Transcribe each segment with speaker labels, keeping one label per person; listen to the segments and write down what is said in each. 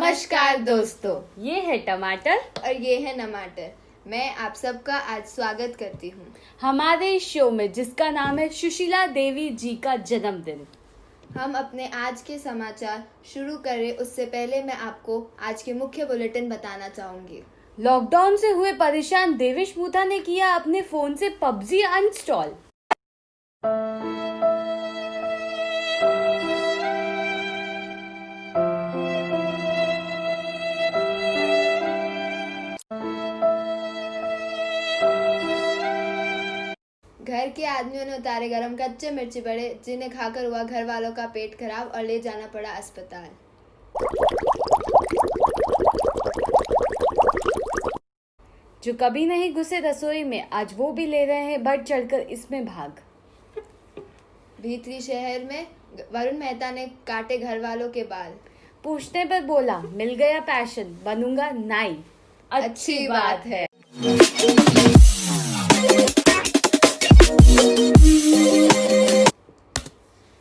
Speaker 1: नमस्कार दोस्तों,
Speaker 2: ये है टमाटर
Speaker 1: और ये है नमाटर। मैं आप सबका आज स्वागत करती हूँ
Speaker 2: हमारे इस शो में, जिसका नाम है सुशीला देवी जी का जन्मदिन।
Speaker 1: हम अपने आज के समाचार शुरू करें उससे पहले मैं आपको आज के मुख्य बुलेटिन बताना चाहूंगी।
Speaker 2: लॉकडाउन से हुए परेशान देवेश मूथा ने किया अपने फोन से पबजी अनइंस्टॉल।
Speaker 1: घर के आदमियों ने उतारे गरम कच्चे मिर्ची बड़े, जिन्हें खाकर हुआ घर वालों का पेट खराब और ले जाना पड़ा अस्पताल।
Speaker 2: जो कभी नहीं घुसे रसोई में, आज वो भी ले रहे हैं बढ़ चढ़कर इसमें भाग।
Speaker 1: भीतरी शहर में वरुण मेहता ने काटे घर वालों के बाल।
Speaker 2: पूछने पर बोला, मिल गया पैशन, बनूंगा नाई।
Speaker 1: अच्छी बात है।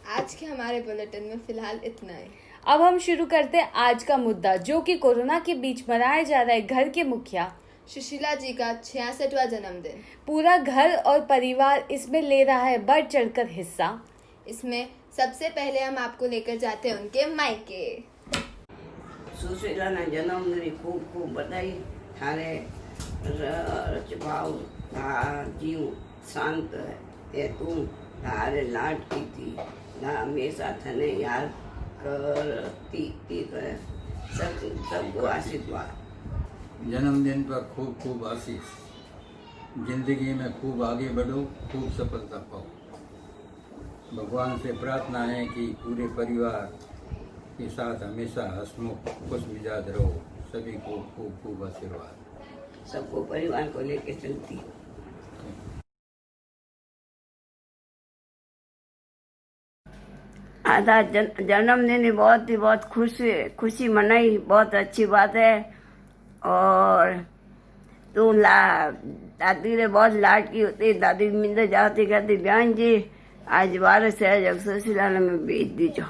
Speaker 1: आज के हमारे बुलेटिन में फिलहाल इतना ही।
Speaker 2: अब हम शुरू करते हैं आज का मुद्दा, जो कि कोरोना के बीच मनाया जा रहा है घर के मुखिया
Speaker 1: सुशीला जी का 66वां जन्मदिन।
Speaker 2: पूरा घर और परिवार इसमें ले रहा है बढ़ चढ़कर हिस्सा।
Speaker 1: इसमें सबसे पहले हम आपको लेकर जाते हैं उनके मायके।
Speaker 3: सुशीला ना जन्मदिन खूब खूब बधाई। थारे रचभाव था जीव शांत है तुम थारे लाड की थी ना हमेशा थने याद करती थी सबको आशीर्वाद।
Speaker 4: जन्मदिन पर खूब खूब आशीष। जिंदगी में खूब आगे बढ़ो, खूब सफलता पाओ। भगवान से प्रार्थना है कि पूरे परिवार के साथ हमेशा हंसमुख खुश मिजाज रहो। सभी को खूब खूब आशीर्वाद।
Speaker 3: सबको परिवार को लेके चलती हो। आधा जन्मदिन बहुत खुशी मनाई। बहुत अच्छी बात है। और तू दादी रे बहुत लाड की होती। दादी मिंदे जाती कहती बहन जी आज 12 से जग सुशीला ने मैं भेज दीजो।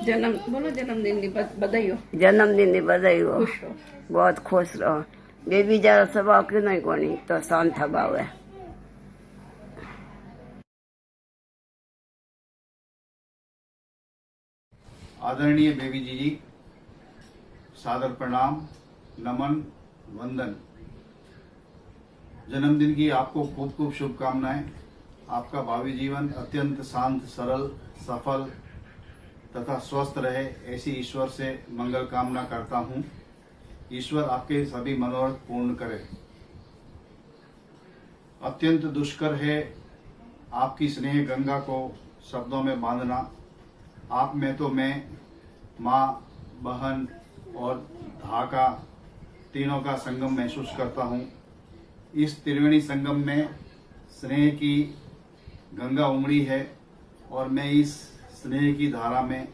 Speaker 5: जन्मदिन की बधाई हो।
Speaker 3: जन्मदिन की बधाई हो।
Speaker 5: खुश रहो।
Speaker 3: बहुत खुश रहो। बेबी जरा स्वभाव क्यों नहीं कोनी तो शांत भाव है।
Speaker 6: आदरणीय बेबी जी, सादर प्रणाम, नमन, वंदन। जन्मदिन की आपको खूब खूब शुभकामनाएं। आपका भावी जीवन अत्यंत शांत, सरल, सफल तथा स्वस्थ रहे, ऐसी ईश्वर से मंगल कामना करता हूं। ईश्वर आपके सभी मनोरथ पूर्ण करे। अत्यंत दुष्कर है आपकी स्नेह गंगा को शब्दों में बांधना। आप में तो मैं, माँ, बहन और धाका तीनों का संगम महसूस करता हूँ। इस त्रिवेणी संगम में स्नेह की गंगा उमड़ी है और मैं इस स्नेह की धारा में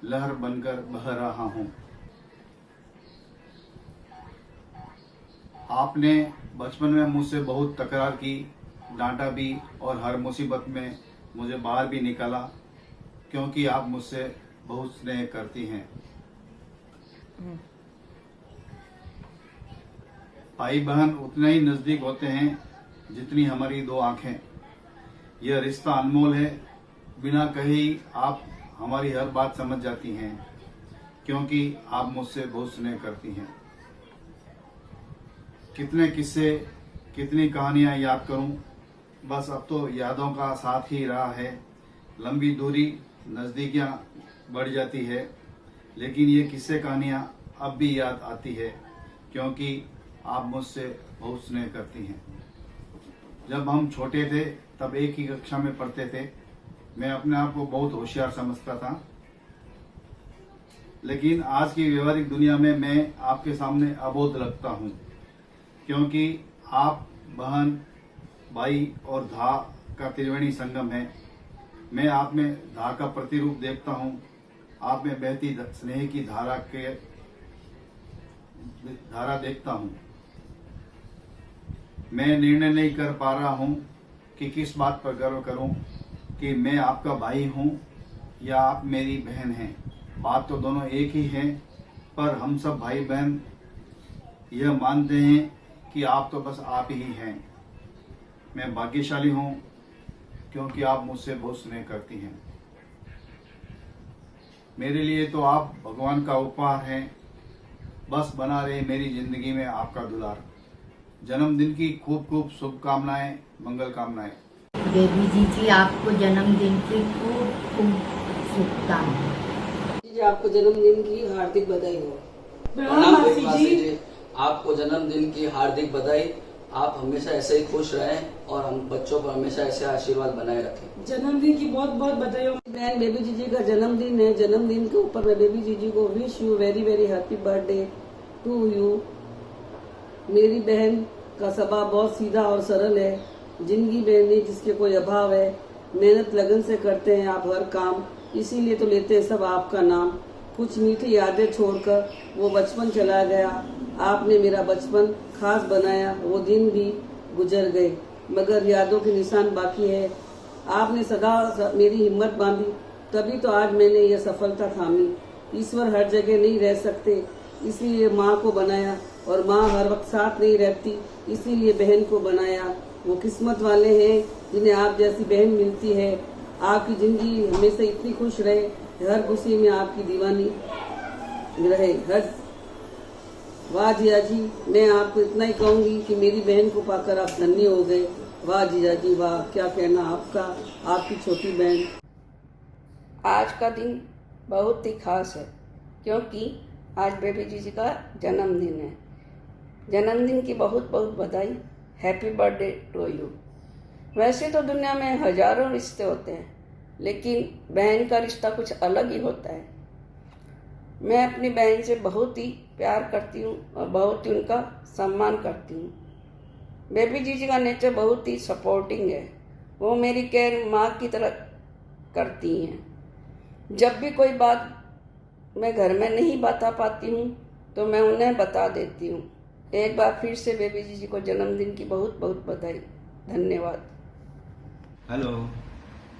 Speaker 6: लहर बनकर बह रहा हूँ। आपने बचपन में मुझसे बहुत तकरार की, डांटा भी और हर मुसीबत में मुझे बाहर भी निकाला, क्योंकि आप मुझसे बहुत स्नेह करती हैं। भाई बहन उतने ही नजदीक होते हैं जितनी हमारी दो आंखें। यह रिश्ता अनमोल है। बिना कहे ही आप हमारी हर बात समझ जाती हैं, क्योंकि आप मुझसे बहुत स्नेह करती हैं। कितने किस्से, कितनी कहानियां याद करूं, बस अब तो यादों का साथ ही रहा है। लंबी दूरी नजदीकियां बढ़ जाती है, लेकिन ये किस्से कहानियां अब भी याद आती है, क्योंकि आप मुझसे बहुत स्नेह करती हैं। जब हम छोटे थे तब एक ही कक्षा में पढ़ते थे। मैं अपने आप को बहुत होशियार समझता था, लेकिन आज की व्यवहारिक दुनिया में मैं आपके सामने अबोध लगता हूँ, क्योंकि आप बहन, भाई और धा का त्रिवेणी संगम है। मैं आप में धा का प्रतिरूप देखता हूँ। आप में बहती स्नेह की धारा देखता हूँ। मैं निर्णय नहीं कर पा रहा हूँ कि किस बात पर गर्व करूँ, कि मैं आपका भाई हूँ या आप मेरी बहन हैं। बात तो दोनों एक ही है, पर हम सब भाई बहन यह मानते हैं कि आप तो बस आप ही हैं। मैं भाग्यशाली हूँ क्योंकि आप मुझसे बहुत स्नेह करती हैं। मेरे लिए तो आप भगवान का उपहार हैं। बस बना रहे मेरी जिंदगी में आपका दुलार। जन्मदिन की खूब खूब शुभकामनाएं, मंगल कामनाएं।
Speaker 5: बेबी जी आपको जन्मदिन की खूब खूब शुभकामनाएं।
Speaker 7: जी आपको जन्मदिन की हार्दिक बधाई हो।
Speaker 8: प्रणाम मासी जी, आपको जन्मदिन की हार्दिक बधाई। आप हमेशा ऐसे ही खुश रहें और हम बच्चों पर हमेशा ऐसे आशीर्वाद बनाए रखें।
Speaker 7: जन्मदिन की बहुत बहुत बधाई हो। बहन बेबी जीजी का जन्मदिन है। जन्मदिन के ऊपर मैं बेबी जीजी को wish you very very happy birthday to you. मेरी बहन का स्वभाव बहुत सीधा और सरल है। जिंदगी में नहीं जिसके कोई अभाव है। मेहनत लगन से करते हैं आप हर काम, इसीलिए तो लेते हैं सब आपका नाम। कुछ मीठी यादें छोड़कर वो बचपन चला गया। आपने मेरा बचपन खास बनाया। वो दिन भी गुजर गए मगर यादों के निशान बाकी है। आपने सदा मेरी हिम्मत बांधी, तभी तो आज मैंने ये सफलता थामी। ईश्वर हर जगह नहीं रह सकते, इसीलिए माँ को बनाया और माँ हर वक्त साथ नहीं रहती, इसीलिए बहन को बनाया। वो किस्मत वाले हैं जिन्हें आप जैसी बहन मिलती है। आपकी जिंदगी हमेशा इतनी खुश रहे, हर खुशी में आपकी दीवानी रहे। हर वाह जिया जी, मैं आपको इतना ही कहूंगी कि मेरी बहन को पाकर आप धन्य हो गए। वाह जिया जी वाह, क्या कहना आपका, आपकी छोटी बहन। आज का दिन बहुत ही खास है क्योंकि आज बेबी जीजी का जन्मदिन है। जन्मदिन की बहुत बहुत बधाई। Happy birthday to you. वैसे तो दुनिया में हजारों रिश्ते होते हैं, लेकिन बहन का रिश्ता कुछ अलग ही होता है। मैं अपनी बहन से बहुत ही प्यार करती हूँ और बहुत ही उनका सम्मान करती हूँ। बेबी जीजी का नेचर बहुत ही सपोर्टिंग है। वो मेरी केयर माँ की तरह करती हैं। जब भी कोई बात मैं घर में नहीं बता पाती हूँ तो मैं उन्हें बता देती हूँ। एक बार फिर से बेबी जीजी को जन्मदिन की बहुत बहुत बधाई। धन्यवाद।
Speaker 9: हेलो,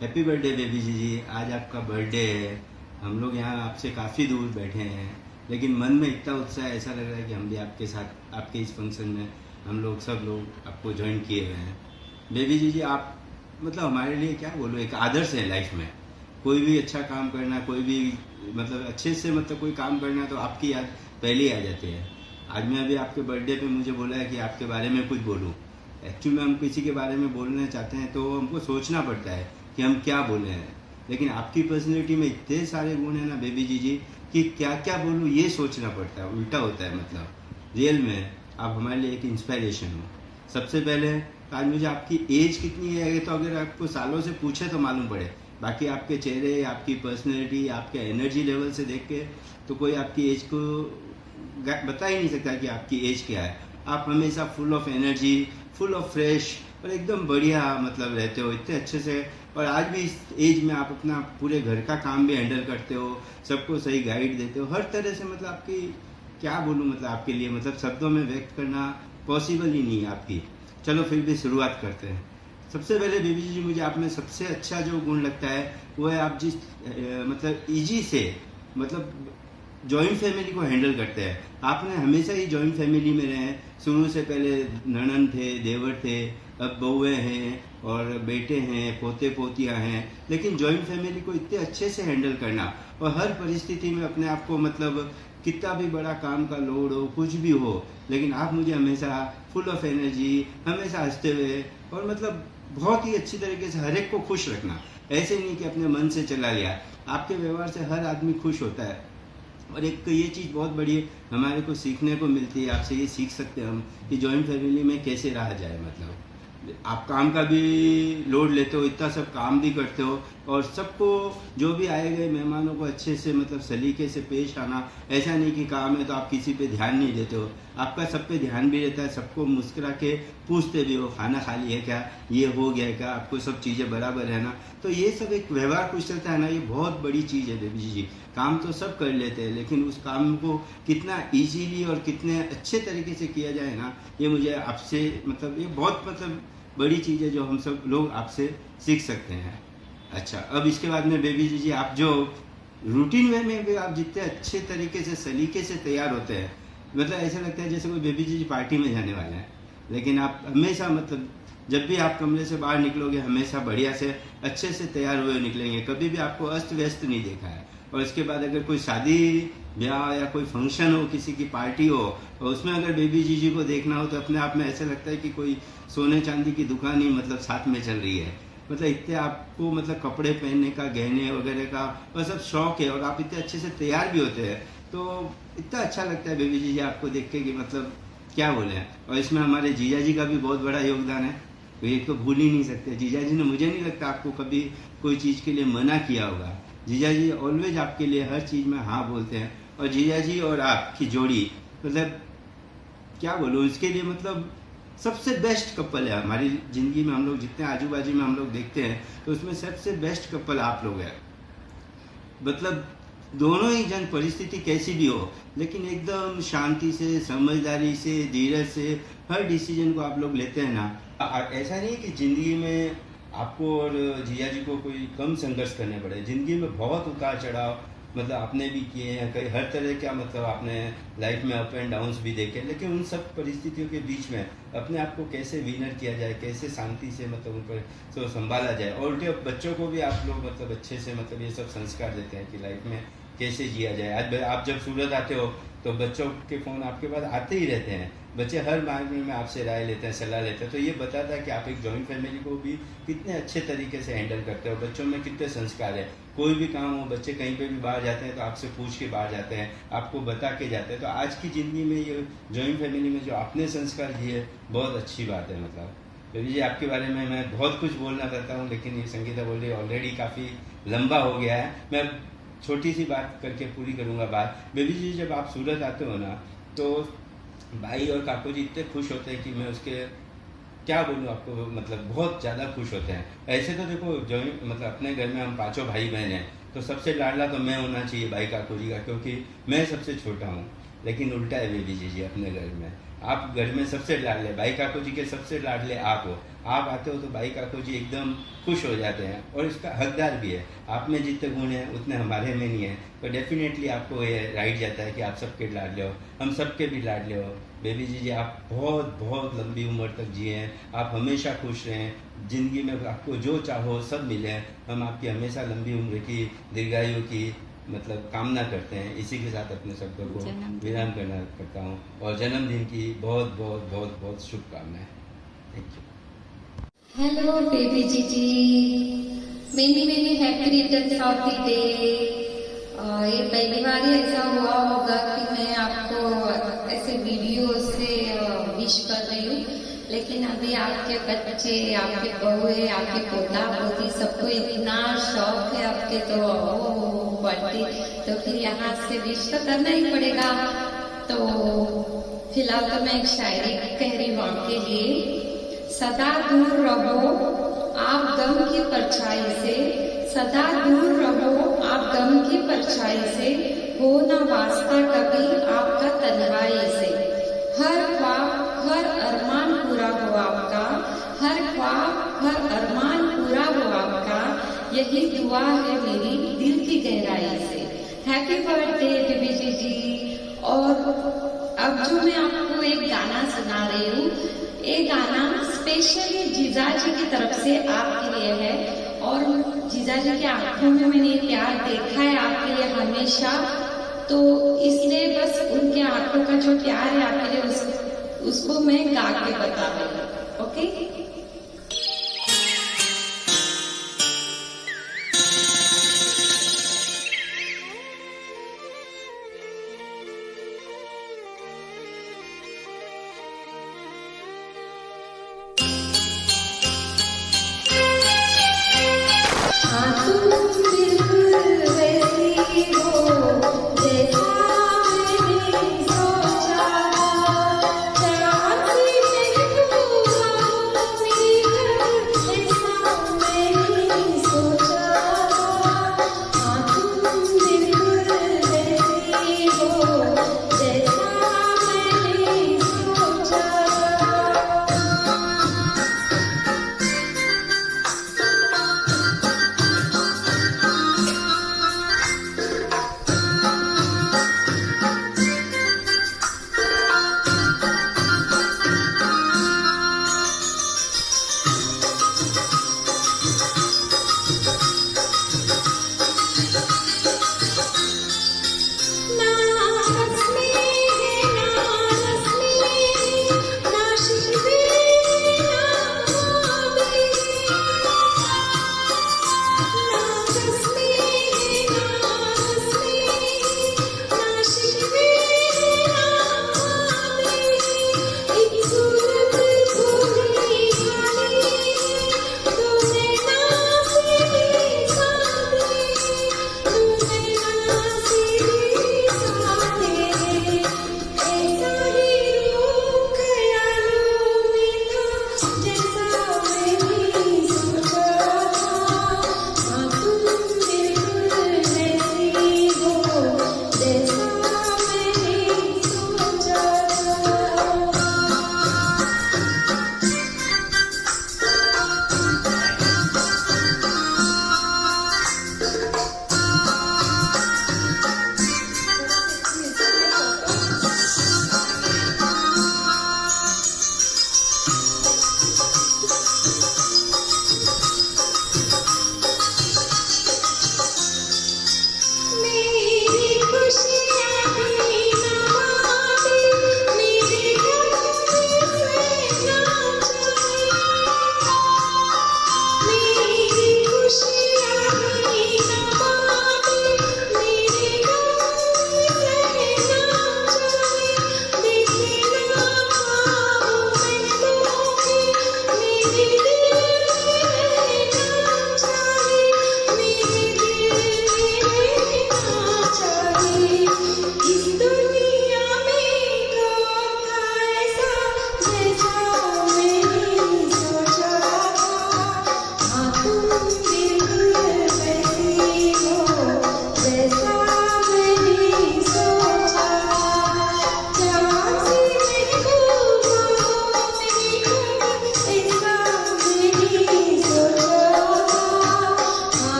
Speaker 9: हैप्पी बर्थडे बेबी जीजी। आज आपका बर्थडे है। हम लोग यहाँ आपसे काफ़ी दूर बैठे हैं, लेकिन मन में इतना उत्साह, ऐसा लग रहा है कि हम भी आपके साथ आपके इस फंक्शन में हम लोग सब लोग आपको ज्वाइन किए हुए हैं। बेबी जीजी आप मतलब हमारे लिए क्या बोलो, एक आदर्श है लाइफ में। कोई भी अच्छा काम करना, कोई भी मतलब अच्छे से मतलब कोई काम करना तो आपकी याद पहले ही आ जाती है। आज मैं अभी आपके बर्थडे पे मुझे बोला है कि आपके बारे में कुछ बोलूं। एक्चुअली हम किसी के बारे में बोलना चाहते हैं तो हमको सोचना पड़ता है कि हम क्या बोले हैं, लेकिन आपकी पर्सनैलिटी में इतने सारे गुण हैं ना बेबी जीजी कि क्या क्या बोलूं ये सोचना पड़ता है, उल्टा होता है। मतलब रियल में आप हमारे लिए एक इंस्पिरेशन हो। सबसे पहले आज मुझे आपकी एज कितनी है तो अगर आपको सालों से पूछे तो मालूम पड़े, बाकी आपके चेहरे, आपकी पर्सनैलिटी, आपके एनर्जी लेवल से देख के तो कोई आपकी एज को बता ही नहीं सकता कि आपकी एज क्या है। आप हमेशा full of energy, full of fresh और एकदम बढ़िया मतलब रहते हो इतने अच्छे से। और आज भी इस एज में आप अपना पूरे घर का काम भी हैंडल करते हो, सबको सही गाइड देते हो हर तरह से। मतलब आपकी क्या बोलूँ, मतलब आपके लिए मतलब शब्दों में व्यक्त करना पॉसिबल ही नहीं है आपकी। चलो फिर भी शुरुआत करते हैं। सबसे पहले बेबी जी मुझे आप में सबसे अच्छा जो गुण लगता है वो है आप जिस मतलब ईजी से मतलब जॉइंट फैमिली को हैंडल करते हैं। आपने हमेशा ही जॉइंट फैमिली में रहे हैं। शुरू से पहले ननन थे, देवर थे, अब बहुएं हैं और बेटे हैं, पोते पोतियां हैं, लेकिन जॉइंट फैमिली को इतने अच्छे से हैंडल करना और हर परिस्थिति में अपने आप को मतलब कितना भी बड़ा काम का लोड हो, कुछ भी हो, लेकिन आप मुझे हमेशा फुल ऑफ एनर्जी, हमेशा हंसते हुए और मतलब बहुत ही अच्छी तरीके से हर एक को खुश रखना। ऐसे नहीं कि अपने मन से चला गया। आपके व्यवहार से हर आदमी खुश होता है। और एक ये चीज़ बहुत बड़ी हमारे को सीखने को मिलती है, आपसे ये सीख सकते हैं हम कि जॉइंट फैमिली में कैसे रहा जाए। मतलब आप काम का भी लोड लेते हो, इतना सब काम भी करते हो और सबको जो भी आए गए मेहमानों को अच्छे से मतलब सलीके से पेश आना। ऐसा नहीं कि काम है तो आप किसी पे ध्यान नहीं देते हो, आपका सब पे ध्यान भी रहता है। सबको मुस्कुरा के पूछते भी हो खाना खा लिया क्या, ये हो गया क्या, आपको सब चीज़ें बराबर है ना। तो ये सब एक व्यवहार कुशलता है ना, ये बहुत बड़ी चीज़ है बेबी जी। काम तो सब कर लेते हैं, लेकिन उस काम को कितना इजीली और कितने अच्छे तरीके से किया जाए ना, ये मुझे आपसे मतलब ये बहुत मतलब बड़ी चीज़ है जो हम सब लोग आपसे सीख सकते हैं। अच्छा, अब इसके बाद में बेबी जी आप जो रूटीन वे में भी आप जितने अच्छे तरीके से सलीके से तैयार होते हैं, मतलब ऐसा लगता है जैसे कोई बेबी जी पार्टी में जाने वाले हैं। लेकिन आप हमेशा मतलब जब भी आप कमरे से बाहर निकलोगे हमेशा बढ़िया से अच्छे से तैयार हुए निकलेंगे, कभी भी आपको अस्त व्यस्त नहीं देखा है। और इसके बाद अगर कोई शादी ब्याह या कोई फंक्शन हो, किसी की पार्टी हो, और उसमें अगर बेबी जीजी को देखना हो तो अपने आप में ऐसा लगता है कि कोई सोने चांदी की दुकान ही मतलब साथ में चल रही है। मतलब इतने आपको मतलब कपड़े पहनने का, गहने वगैरह का और सब शौक है, और आप इतने अच्छे से तैयार भी होते हैं, तो इतना अच्छा लगता है बेबी जीजी आपको देख के कि मतलब क्या बोले। और इसमें हमारे जीजा जी का भी बहुत बड़ा योगदान है, तो ये तो भूल ही नहीं सकते। जीजा जी ने, मुझे नहीं लगता आपको कभी कोई चीज़ के लिए मना किया होगा। जीजा जी ऑलवेज आपके लिए हर चीज़ में हाँ बोलते हैं। और जीजा जी और आपकी जोड़ी मतलब क्या बोलूँ, इसके लिए मतलब सबसे बेस्ट कपल है हमारी ज़िंदगी में। हम लोग जितने आजू बाजू में हम लोग देखते हैं तो उसमें सबसे बेस्ट कपल आप लोग हैं। मतलब दोनों ही जन परिस्थिति कैसी भी हो, लेकिन एकदम शांति से, समझदारी से, धीरज से हर डिसीजन को आप लोग लेते हैं ना। ऐसा नहीं कि ज़िंदगी में आपको और जिया जी को कोई कम संघर्ष करने पड़े। ज़िंदगी में बहुत उतार चढ़ाव मतलब आपने भी किए हैं, कई हर तरह का मतलब आपने लाइफ में अप एंड डाउन्स भी देखे, लेकिन उन सब परिस्थितियों के बीच में अपने आप को कैसे विनर किया जाए, कैसे शांति से मतलब उन पर तो संभाला जाए। और उल्टे बच्चों को भी आप लोग मतलब अच्छे से मतलब ये सब संस्कार देते हैं कि लाइफ में कैसे जिया जाए। आज आप जब सूरत आते हो तो बच्चों के फ़ोन आपके पास आते ही रहते हैं, बच्चे हर मामले में आपसे राय लेते हैं, सलाह लेते हैं। तो ये बताता है कि आप एक जॉइंट फैमिली को भी कितने अच्छे तरीके से हैंडल करते हो, बच्चों में कितने संस्कार है। कोई भी काम हो, बच्चे कहीं पे भी बाहर जाते हैं तो आपसे पूछ के बाहर जाते हैं, आपको बता के जाते हैं। तो आज की ज़िंदगी में ये जॉइंट फैमिली में जो आपने संस्कार दिए बहुत अच्छी बात है। मतलब बेबी जी आपके बारे में मैं बहुत कुछ बोलना चाहता हूँ, लेकिन ये संगीता बोल रही ऑलरेडी काफ़ी लंबा हो गया है। मैं छोटी सी बात करके पूरी करूँगा बात। बेबी जी जब आप सूरत आते हो ना तो भाई और काकू जी इतने खुश होते हैं कि मैं उसके क्या बोलूँ आपको, मतलब बहुत ज़्यादा खुश होते हैं। ऐसे तो देखो जो मतलब अपने घर में हम पांचों भाई बहन हैं तो सबसे लाडला तो मैं होना चाहिए भाई काकू जी का, क्योंकि मैं सबसे छोटा हूँ। लेकिन उल्टा है बेबी जी अपने घर में, आप घर में सबसे लाडले, भाई काकू जी के सबसे लाडले आप हो। आप आते हो तो भाई काकू जी एकदम खुश हो जाते हैं, और इसका हकदार भी है। आप में जितने गुण हैं उतने हमारे में नहीं है, तो डेफिनेटली आपको ये राइट जाता है कि आप सबके लाडले हो, हम सबके भी लाडले हो। बेबी जी आप बहुत बहुत लंबी उम्र तक जिए हैं, आप हमेशा खुश रहें, ज़िंदगी में आपको जो चाहो सब मिले। हम आपकी हमेशा लंबी उम्र की, दीर्घायु की मतलब कामना करते हैं। इसी के साथ अपने शब्दों को विराम करता हूँ, और जन्मदिन की बहुत बहुत बहुत बहुत शुभकामनाएं। Thank you.
Speaker 10: Hello baby Gigi, many happy returns of the day। ये पहली बार ही ऐसा हुआ होगा कि मैं आपको ऐसे वीडियो से विश कर रही हूँ, लेकिन अभी आपके बच्चे, आपके बहुए, आपके पोता पोती सबको इतना शौक है आपके तो बर्थडे, तो फिर यहाँ से विश तो करना ही पड़ेगा। तो फिलहाल तो मैं एक शायरी कह रही हूँ आपके लिए। सदा दूर रहो आप गम की परछाई से, सदा दूर रहो आप गम की परछाई से, हो ना वास्ता कभी आपका तन्हाई से। हर ख्वाब हर अरमान पूरा हो आपका, हर ख्वाब हर अरमान पूरा हो आपका, यही दुआ है मेरी दिल की गहराई से। हैप्पी बर्थडे बेबी जी। और अब जो मैं आपको एक गाना सुना रही हूँ, ये गाना स्पेशली जीजाजी की तरफ से आपके लिए है, और जीजाजी के आंखों में मैंने प्यार देखा है आपके लिए हमेशा, तो इसलिए बस उनके आंखों का जो प्यार है आपके लिए उसको मैं गा के बता रही हूँ। ओके।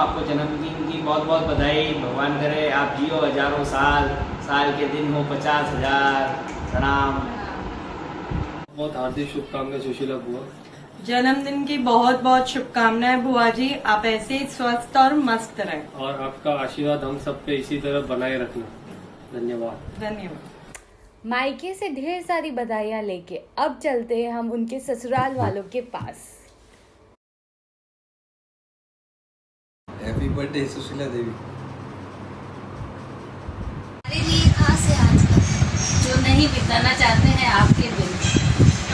Speaker 11: आपको जन्मदिन की बहुत बहुत बधाई। भगवान करे आप जियो हजारों साल, साल के दिन हो 50,000। प्रणाम।
Speaker 12: बहुत हार्दिक शुभकामनाएं सुशीला बुआ।
Speaker 13: जन्मदिन की बहुत बहुत शुभकामनाएं बुआ जी। आप ऐसे ही स्वस्थ और मस्त रहें।
Speaker 12: और आपका आशीर्वाद हम सब पे इसी तरह बनाए रखना। धन्यवाद।
Speaker 13: धन्यवाद।
Speaker 2: मायके से ढेर सारी बधाइयाँ लेके अब चलते हैं हम उनके ससुराल वालों के पास।
Speaker 14: Happy birthday Sushila Devi.
Speaker 10: हमारे लिए खास है आज का, जो नहीं बिताना चाहते हैं आपके बिन।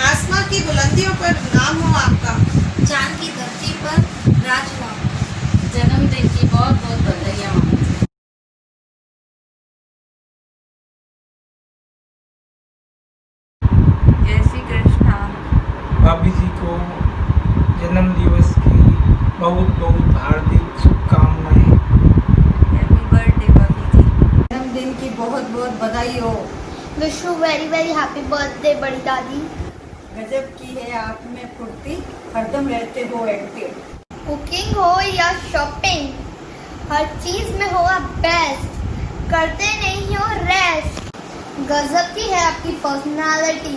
Speaker 15: आसमां की बुलंदियों पर नाम हो आपका,
Speaker 10: चांद की धरती पर राज हो आपका। जन्मदिन की बहुत बहुत बधाइयाँ।
Speaker 16: जय श्री कृष्णा। भाभी जी को जन्म दिवस की बहुत बहुत हार्दिक शुभकामनाएं।
Speaker 5: हैप्पी बर्थडे भाभी जी।
Speaker 15: जन्मदिन की बहुत बहुत बधाई हो।
Speaker 17: Wish you very very happy birthday बड़ी दादी।
Speaker 15: गजब की है आप में फुर्ती, हरदम रहते हो एक्टिव।
Speaker 17: कुकिंग हो या शॉपिंग, हर चीज में हो आप बेस्ट, करते नहीं हो रेस्ट। गजब की है आपकी पर्सनालिटी,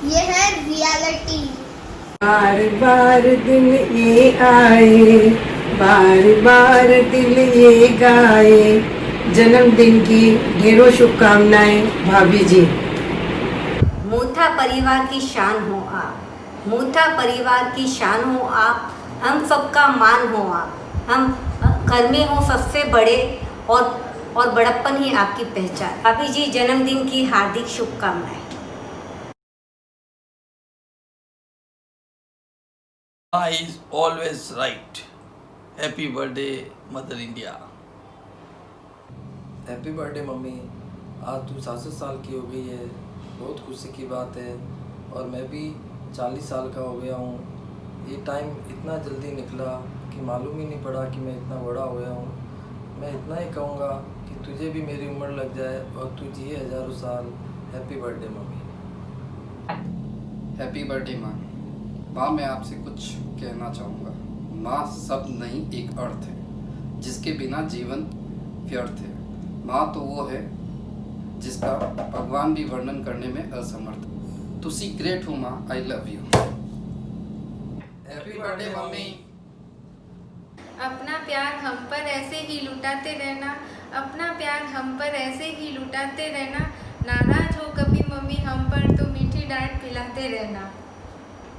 Speaker 17: ये है रियलिटी।
Speaker 7: बार बार दिल ये आए, बार बार दिल ये गाए, जन्मदिन की ढेरों शुभकामनाएं भाभी जी।
Speaker 5: मूथा परिवार की शान हो आप, मूथा परिवार की शान हो आप, हम सबका मान हो आप, हम घर में हो सबसे बड़े और बड़प्पन ही आपकी पहचान। भाभी जी जन्मदिन की हार्दिक शुभकामनाएं।
Speaker 8: is always right. Happy birthday Mother India.
Speaker 14: Happy birthday mummy. आज तू 67 साल की हो गई है, बहुत खुशी की बात है। और मैं भी 40 साल का हो गया हूँ। ये टाइम इतना जल्दी निकला कि मालूम ही नहीं पड़ा कि मैं इतना बड़ा हो गया हूँ। मैं इतना ही कहूँगा कि तुझे भी मेरी उम्र लग जाए और तू जिए हजारों साल। Happy birthday mummy.
Speaker 18: Happy birthday माँ। माँ मैं आपसे कुछ कहना चाहूँगा। माँ शब्द नहीं एक अर्थ है, जिसके बिना जीवन व्यर्थ है। माँ तो वो है जिसका भगवान भी वर्णन करने में असमर्थ। तुसी ग्रेट हो माँ, I love you. Happy birthday mummy.
Speaker 1: अपना प्यार हम पर ऐसे ही लुटाते रहना, अपना प्यार हम पर ऐसे ही लुटाते रहना। नाराज हो कभी मम्मी हम पर तो मीठी डांट पिलाते रहना।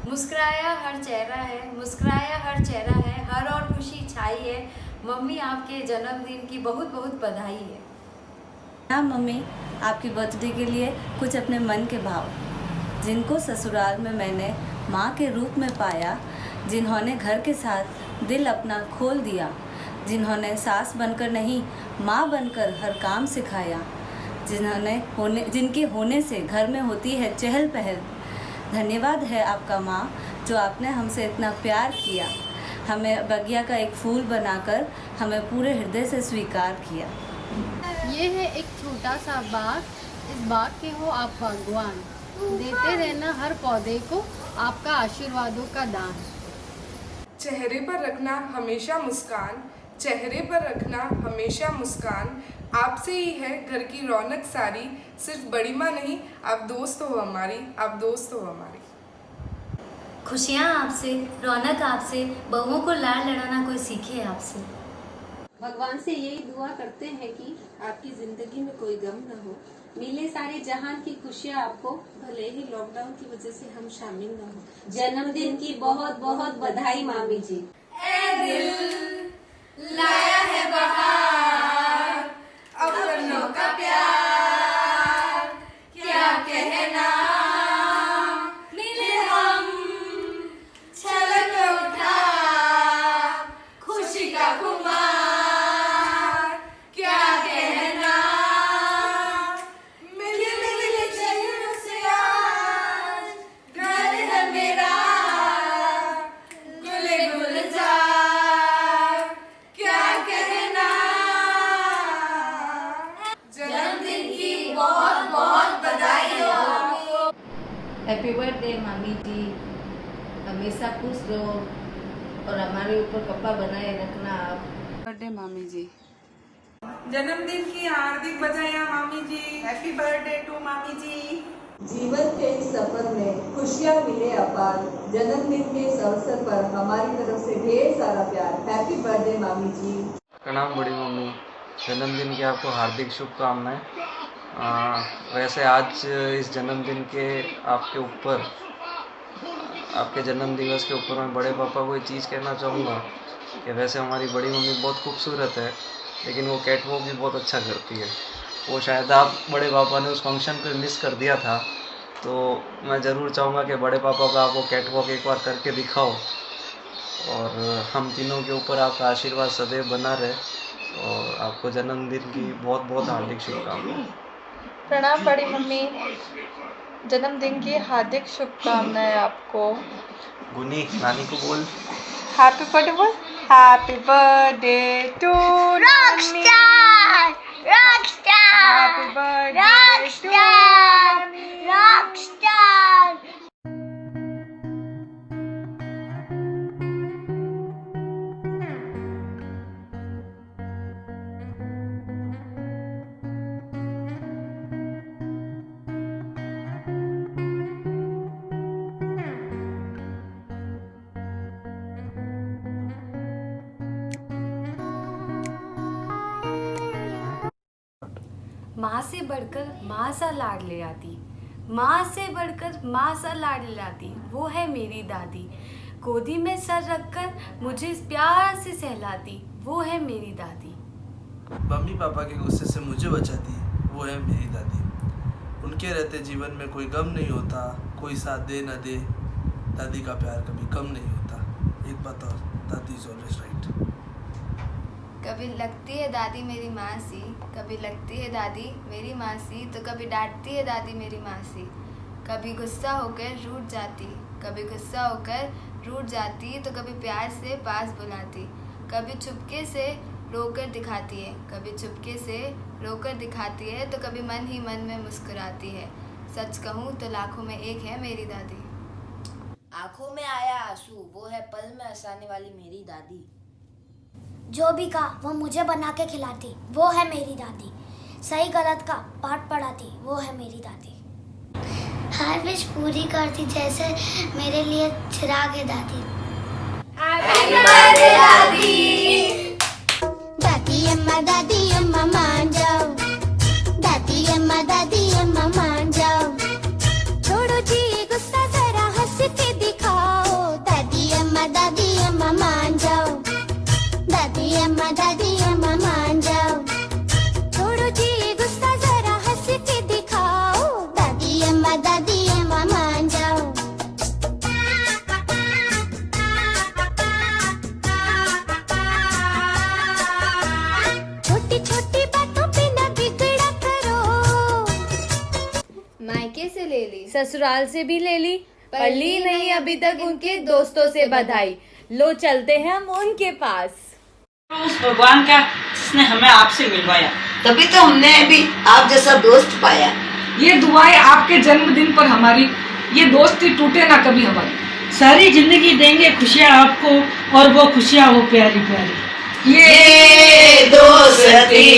Speaker 1: मुस्कुराया हर चेहरा है, मुस्कुराया हर चेहरा है, हर और खुशी छाई है। मम्मी आपके जन्मदिन की बहुत बहुत बधाई है।
Speaker 19: हाँ मम्मी, आपकी बर्थडे के लिए कुछ अपने मन के भाव। जिनको ससुराल में मैंने माँ के रूप में पाया, जिन्होंने घर के साथ दिल अपना खोल दिया, जिन्होंने सास बनकर नहीं माँ बनकर हर काम सिखाया, जिनके होने से घर में होती है चहल पहल। धन्यवाद है आपका माँ, जो आपने हमसे इतना प्यार किया, हमें बगिया का एक फूल बनाकर हमें पूरे हृदय से स्वीकार किया।
Speaker 20: ये है एक छोटा सा बाग, इस बाग के हो आप भगवान, देते रहना हर पौधे को आपका आशीर्वादों का दान।
Speaker 21: चेहरे पर रखना हमेशा मुस्कान, चेहरे पर रखना हमेशा मुस्कान। आपसे ही है घर की रौनक सारी, सिर्फ बड़ी माँ नहीं आप दोस्त हो हमारी, आप दोस्त हो हमारी।
Speaker 19: खुशियाँ आपसे, रौनक आपसे, बहुओं को लाड़ लड़ाना कोई सीखे आपसे।
Speaker 22: भगवान से यही दुआ करते हैं कि आपकी जिंदगी में कोई गम न हो, मिले सारे जहान की खुशियाँ आपको, भले ही लॉकडाउन की वजह से हम शामिल न हो। जन्मदिन की बहुत बहुत बधाई मामी जी।
Speaker 23: ए दिल लाया है बहार, अपनों का प्यार क्या कहना, मिले हम छलक उठा खुशी का खुमार क्या कहना, मिले मिले चेहरों से आज घर है मेरा गुले गुलजार क्या कहना। जन्मदिन की बहुत बहुत बधाई हो आपको।
Speaker 5: हैप्पी बर्थडे मामी जी, हमेशा खुश रहो और हमारे ऊपर कपा बनाए रखना आप।
Speaker 3: बर्थडे मामी जी।
Speaker 23: जन्मदिन की हार्दिक बधाइयाँ मामी जी। हैप्पी बर्थडे टू मामी जी।
Speaker 4: जीवन के इस सफर में खुशियाँ मिले अपार। जन्मदिन के इस अवसर पर हमारी तरफ से ढेर सारा प्यार। हैप्पी बर्थडे मामी जी।
Speaker 14: प्रणाम बड़ी मम्मी, जन्मदिन की आपको हार्दिक शुभकामनाएं। वैसे आज इस जन्मदिन के आपके जन्म दिवस के ऊपर मैं बड़े पापा को एक चीज़ कहना चाहूँगा कि वैसे हमारी बड़ी मम्मी बहुत खूबसूरत है, लेकिन वो कैट वॉक भी बहुत अच्छा करती है। वो शायद आप बड़े पापा ने उस फंक्शन पे मिस कर दिया था, तो मैं ज़रूर चाहूँगा कि बड़े पापा का आप वो कैट वॉक एक बार करके दिखाओ और हम तीनों के ऊपर आपका आशीर्वाद सदैव बना रहे। और आपको जन्मदिन की बहुत बहुत हार्दिक शुभकामनाएं।
Speaker 13: प्रणाम बड़ी मम्मी, जन्मदिन की हार्दिक शुभकामनाएं आपको।
Speaker 14: गुनी नानी को बोल
Speaker 13: हैप्पी बर्थडे बोल। Happy birthday to
Speaker 17: rockstar rockstar
Speaker 13: happy birthday
Speaker 17: rockstar rockstar.
Speaker 2: माँ से बढ़कर माँ सा लाड ले आती, माँ से बढ़कर माँ सा लाड ले आती, वो है मेरी दादी। गोदी में सर रखकर मुझे प्यार से सहलाती, वो है मेरी दादी।
Speaker 6: मम्मी पापा के गुस्से से मुझे बचाती, वो है मेरी दादी। उनके रहते जीवन में कोई गम नहीं होता, कोई साथ दे न दे, दादी का प्यार कभी कम नहीं होता। एक बात और, दादी इज ऑलवेज राइट।
Speaker 1: कभी लगती है दादी मेरी माँ सी, कभी लगती है दादी मेरी माँ सी, तो कभी डांटती है दादी मेरी माँ सी। कभी गुस्सा होकर रूठ जाती, कभी गुस्सा होकर रूठ जाती, तो कभी प्यार से पास बुलाती। कभी चुपके से रोकर दिखाती है, कभी चुपके से रोकर दिखाती है, तो कभी मन ही मन में मुस्कुराती है। सच कहूँ तो लाखों में एक है मेरी दादी।
Speaker 24: आंखों में आया आंसू, वो है पल में हंसाने वाली मेरी दादी।
Speaker 17: जो भी कहा वो मुझे बना के खिलाती, वो है मेरी दादी। सही गलत का पाठ पढ़ाती, वो है मेरी दादी। हर विश पूरी करती, जैसे मेरे लिए चिराग है दादी।
Speaker 23: हैप्पी बर्थडे दादी।
Speaker 17: दादी अम्मा मान जाओ, दादी अम्मा मान जाओ। छोड़ो जी गुस्सा, जरा हंस के दिखाओ। दादी अम्मा मान जाओ, दादी अम्मा मान जाओ। छोड़ो जी गुस्सा, जरा हंस के दिखाओ। दादी अम्मा मान जाओ। छोटी छोटी बातों पे न बिगड़ा करो।
Speaker 2: मायके से ले ली, ससुराल से भी ले ली, पर ली नहीं अभी तक उनके दोस्तों से बधाई। लो चलते हैं हम उनके पास।
Speaker 25: उस भगवान का जिसने हमें आपसे मिलवाया,
Speaker 15: तभी तो हमने भी आप जैसा दोस्त पाया।
Speaker 26: ये दुआएं आपके जन्मदिन पर हमारी, ये दोस्ती टूटे ना कभी हमारी।
Speaker 25: सारी जिंदगी देंगे खुशियाँ आपको, और वो खुशियाँ हो प्यारी प्यारी।
Speaker 23: ये दोस्ती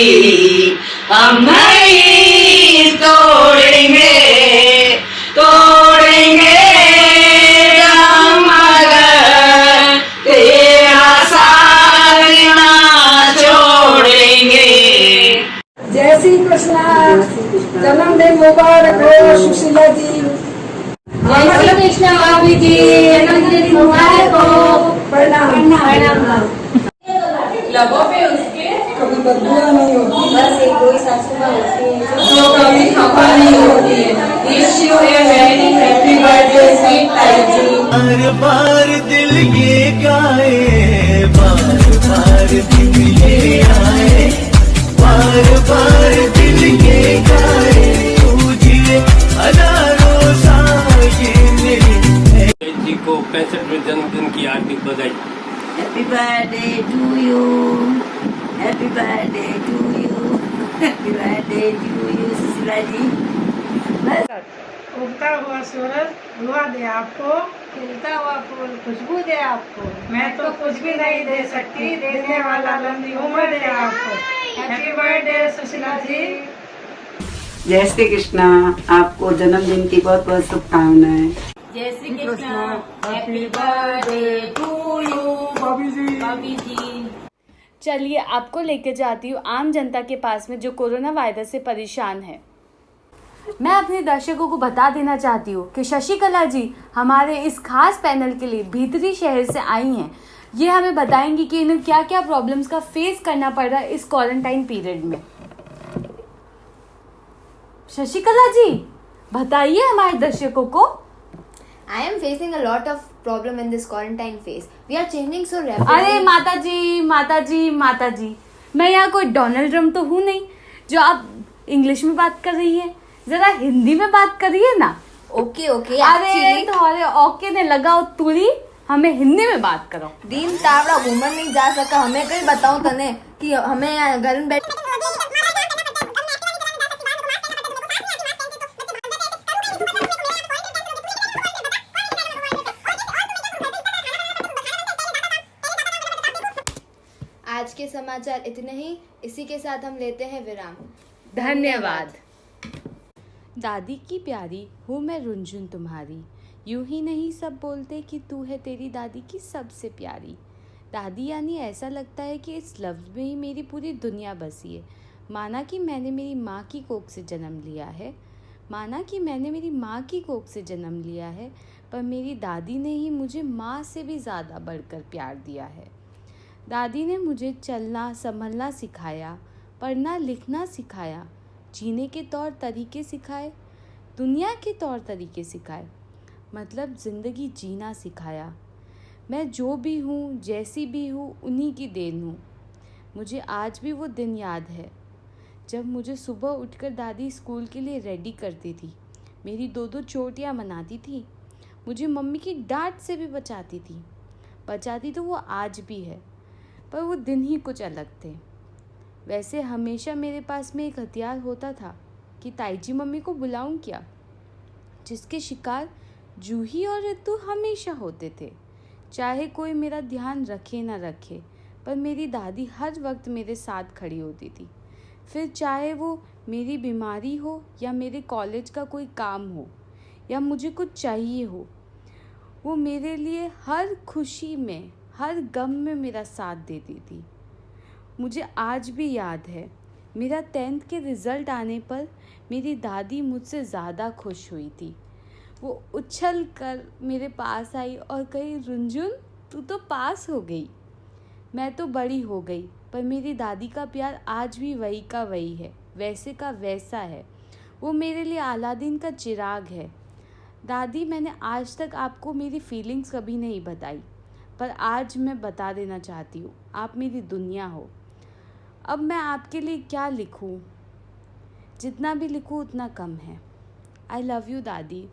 Speaker 23: हम नहीं तोड़ेंगे, तोड़ेंगे मगर तेरा साथ ना छोड़ेंगे।
Speaker 15: जय श्री कृष्णा। जन्मदिन मुबारक हो सुशीला जी। जय श्री कृष्णा भाभी जी, जन्मदिन मुबारक हो। प्रणाम प्रणाम।
Speaker 23: लगो पे उसके
Speaker 15: कभी बदबू नहीं होती,
Speaker 24: बस एक कोई सासू माँ होती है
Speaker 23: जो कभी खफा नहीं होती है। Wish U a very happy birthday sweet ताई जी।
Speaker 27: बार बार दिल ये गाए, बार बार दिल ये आए, बार बार दिल ये गाए, तुझे हजारों साल
Speaker 12: जी को 65वें जन्मदिन की हार्दिक बधाई।
Speaker 15: Happy birthday to you, happy birthday to you, happy birthday to you Sushila ji.
Speaker 25: उगता हुआ सूरज दुआ दे आपको, खिलता हुआ फूल खुशबू दे आपको। मैं तो कुछ भी नहीं दे सकती, देने वाला लंबी उम्र दे आपको। हैप्पी बर्थडे सुशीला जी।
Speaker 3: जय श्री कृष्णा। आपको जन्मदिन की बहुत बहुत शुभकामनाएं।
Speaker 25: जय Shri Krishna. Happy birthday to you भाभी जी।
Speaker 2: चलिए आपको लेकर जाती हूँ आम जनता के पास में जो कोरोना वायरस से परेशान है। मैं अपने दर्शकों को बता देना चाहती हूँ कि शशिकला जी हमारे इस खास पैनल के लिए भीतरी शहर से आई हैं। ये हमें बताएंगी कि इन्हें क्या क्या प्रॉब्लम्स का फेस करना पड़ रहा है इस क्वारंटाइन पीरियड में। शशिकला जी बताइए हमारे दर्शकों को।
Speaker 7: I am facing a lot of problem in this quarantine phase. We are changing so rapidly.
Speaker 2: अरे माता जी, मैं यहाँ कोई डोनाल्ड ट्रम्प तो हूँ नहीं जो आप इंग्लिश में बात कर रही है। जरा हिंदी में बात करिए ना।
Speaker 7: ओके
Speaker 2: अरे तुम्हारे ओके ने लगाओ तुरी, हमें हिंदी में बात करो।
Speaker 7: दिन तावड़ा घूमर नहीं जा सका, हमें कहीं बताओ तने कि हमें घर में बैठ आज के समाचार इतने ही। इसी के साथ हम लेते हैं विराम।
Speaker 2: धन्यवाद। दादी की प्यारी हूँ मैं रुंझुन तुम्हारी, यूं ही नहीं सब बोलते कि तू है तेरी दादी की सबसे प्यारी। दादी यानी ऐसा लगता है कि इस लफ्ज़ में ही मेरी पूरी दुनिया बसी है। माना कि मैंने मेरी माँ की कोख से जन्म लिया है, पर मेरी दादी ने ही मुझे माँ से भी ज़्यादा बढ़कर प्यार दिया है। दादी ने मुझे चलना संभलना सिखाया, पढ़ना लिखना सिखाया, जीने के तौर तरीके सिखाए, दुनिया के तौर तरीके सिखाए, मतलब ज़िंदगी जीना सिखाया। मैं जो भी हूँ जैसी भी हूँ उन्हीं की देन हूँ। मुझे आज भी वो दिन याद है जब मुझे सुबह उठकर दादी स्कूल के लिए रेडी करती थी, मेरी 2-2 चोटियाँ मनाती थी, मुझे मम्मी की डांट से भी बचाती तो वो आज भी है, पर वो दिन ही कुछ अलग थे। वैसे हमेशा मेरे पास में एक हथियार होता था कि ताईजी मम्मी को बुलाऊं क्या, जिसके शिकार जूही और रितु हमेशा होते थे। चाहे कोई मेरा ध्यान रखे ना रखे, पर मेरी दादी हर वक्त मेरे साथ खड़ी होती थी। फिर चाहे वो मेरी बीमारी हो या मेरे कॉलेज का कोई काम हो या मुझे कुछ चाहिए हो, वो मेरे लिए हर खुशी में हर गम में मेरा साथ देती थी। मुझे आज भी याद है मेरा 10th के रिज़ल्ट आने पर मेरी दादी मुझसे ज़्यादा खुश हुई थी। वो उछल कर मेरे पास आई और कही, रुंझुन तू तो पास हो गई। मैं तो बड़ी हो गई, पर मेरी दादी का प्यार आज भी वही का वही है, वैसे का वैसा है। वो मेरे लिए अलादीन का चिराग है। दादी मैंने आज तक आपको मेरी फीलिंग्स कभी नहीं बताई, पर आज मैं बता देना चाहती हूँ, आप मेरी दुनिया हो। अब मैं आपके लिए क्या लिखूँ, जितना भी लिखूँ उतना कम है। आई लव यू दादी।